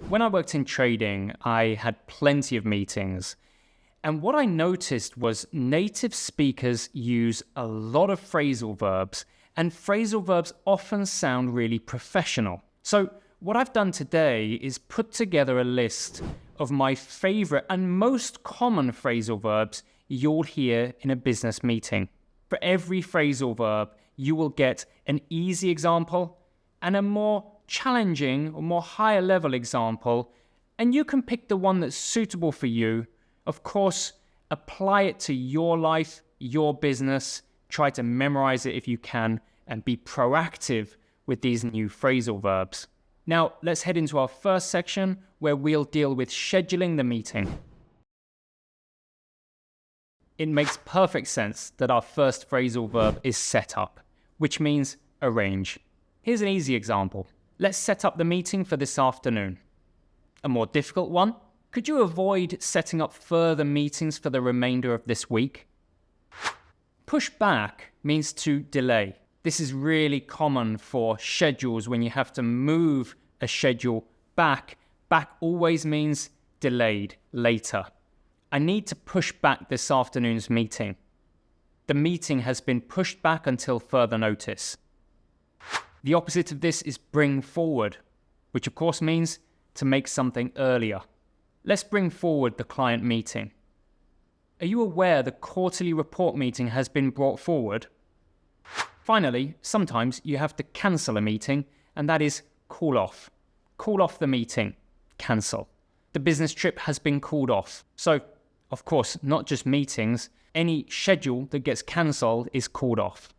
When I worked in trading, I had plenty of meetings. And what I noticed was native speakers use a lot of phrasal verbs, and phrasal verbs often sound really professional. So what I've done today is put together a list of my favorite and most common phrasal verbs you'll hear in a business meeting. For every phrasal verb, you will get an easy example and a more challenging or more higher level example, and you can pick the one that's suitable for you. Of course, apply it to your life, your business, try to memorize it if you can, and be proactive with these new phrasal verbs. Now, let's head into our first section where we'll deal with scheduling the meeting. It makes perfect sense that our first phrasal verb is set up, which means arrange. Here's an easy example. Let's set up the meeting for this afternoon. A more difficult one? Could you avoid setting up further meetings for the remainder of this week? Push back means to delay. This is really common for schedules when you have to move a schedule back. Back always means delayed, later. I need to push back this afternoon's meeting. The meeting has been pushed back until further notice. The opposite of this is bring forward, which of course means to make something earlier. Let's bring forward the client meeting. Are you aware the quarterly report meeting has been brought forward? Finally, sometimes you have to cancel a meeting, and that is call off. Call off the meeting. Cancel. The business trip has been called off. So, of course, not just meetings, any schedule that gets cancelled is called off.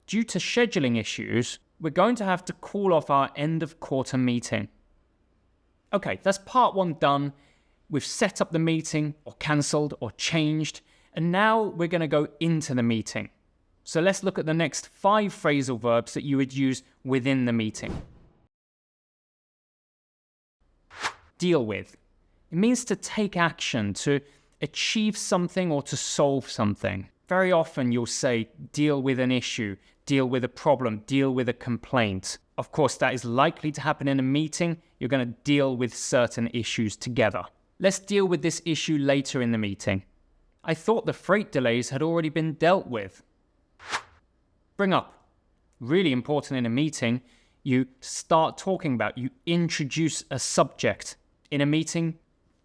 Due to scheduling issues, we're going to have to call off our end of quarter meeting. Okay, that's part one done. We've set up the meeting, or cancelled, or changed, and now we're going to go into the meeting. So let's look at the next 5 phrasal verbs that you would use within the meeting. Deal with. It means to take action, to achieve something or to solve something. Very often you'll say deal with an issue, deal with a problem, deal with a complaint. Of course, that is likely to happen in a meeting. You're going to deal with certain issues together. Let's deal with this issue later in the meeting. I thought the freight delays had already been dealt with. Bring up. Really important in a meeting. You start talking about, you introduce a subject. In a meeting,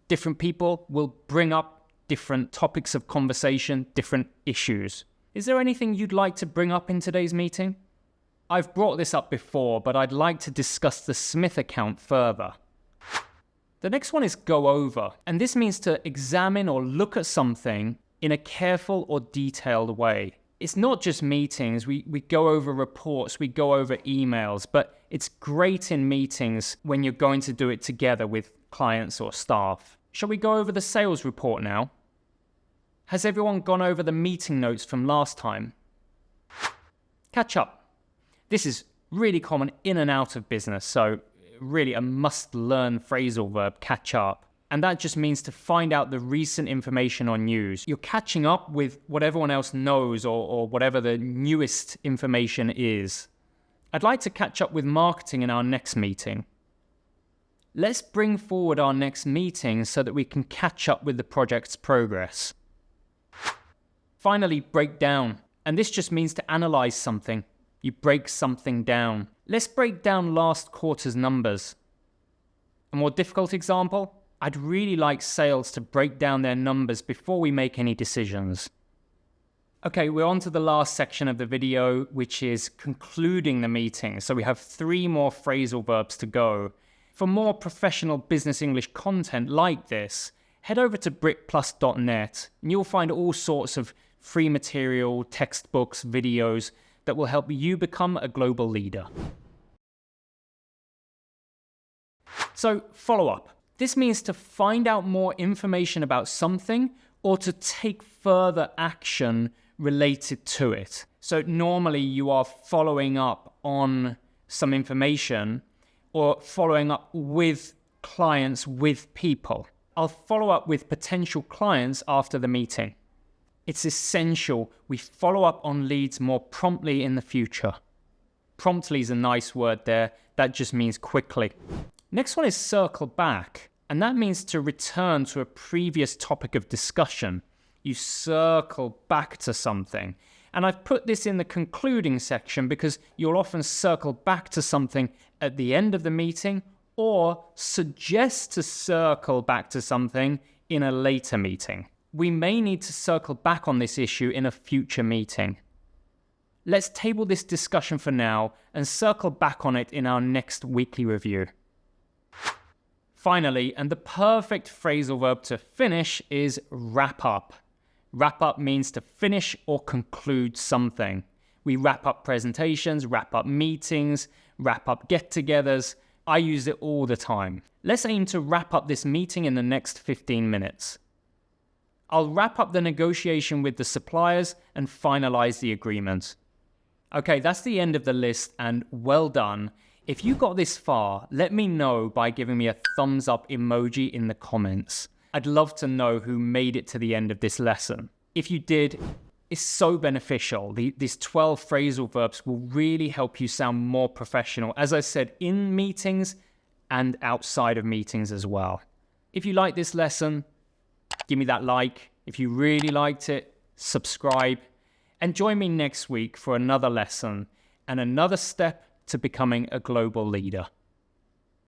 different people will bring up different topics of conversation, different issues. Is there anything you'd like to bring up in today's meeting? I've brought this up before, but I'd like to discuss the Smith account further. The next one is go over, and this means to examine or look at something in a careful or detailed way. It's not just meetings, we go over reports, we go over emails, but it's great in meetings when you're going to do it together with clients or staff. Shall we go over the sales report now? Has everyone gone over the meeting notes from last time? Catch up. This is really common in and out of business, so really a must-learn phrasal verb, catch up. And that just means to find out the recent information on news. You're catching up with what everyone else knows or whatever the newest information is. I'd like to catch up with marketing in our next meeting. Let's bring forward our next meeting so that we can catch up with the project's progress. Finally, break down. And this just means to analyze something. You break something down. Let's break down last quarter's numbers. A more difficult example? I'd really like sales to break down their numbers before we make any decisions. Okay, we're on to the last section of the video, which is concluding the meeting. So we have 3 more phrasal verbs to go. For more professional business English content like this, head over to BritPlus.net and you'll find all sorts of free material, textbooks, videos that will help you become a global leader. So, follow up. This means to find out more information about something or to take further action related to it. So normally you are following up on some information or following up with clients, with people. I'll follow up with potential clients after the meeting. It's essential we follow up on leads more promptly in the future. Promptly is a nice word there. That just means quickly. Next one is circle back, and that means to return to a previous topic of discussion. You circle back to something. And I've put this in the concluding section because you'll often circle back to something at the end of the meeting or suggest to circle back to something in a later meeting. We may need to circle back on this issue in a future meeting. Let's table this discussion for now and circle back on it in our next weekly review. Finally, and the perfect phrasal verb to finish is wrap up. Wrap up means to finish or conclude something. We wrap up presentations, wrap up meetings, wrap up get-togethers. I use it all the time. Let's aim to wrap up this meeting in the next 15 minutes. I'll wrap up the negotiation with the suppliers and finalize the agreement. Okay, that's the end of the list, and well done. If you got this far, let me know by giving me a thumbs up emoji in the comments. I'd love to know who made it to the end of this lesson. If you did, it's so beneficial. These 12 phrasal verbs will really help you sound more professional, as I said, in meetings and outside of meetings as well. If you like this lesson, give me that like. If you really liked it, subscribe. And join me next week for another lesson and another step to becoming a global leader.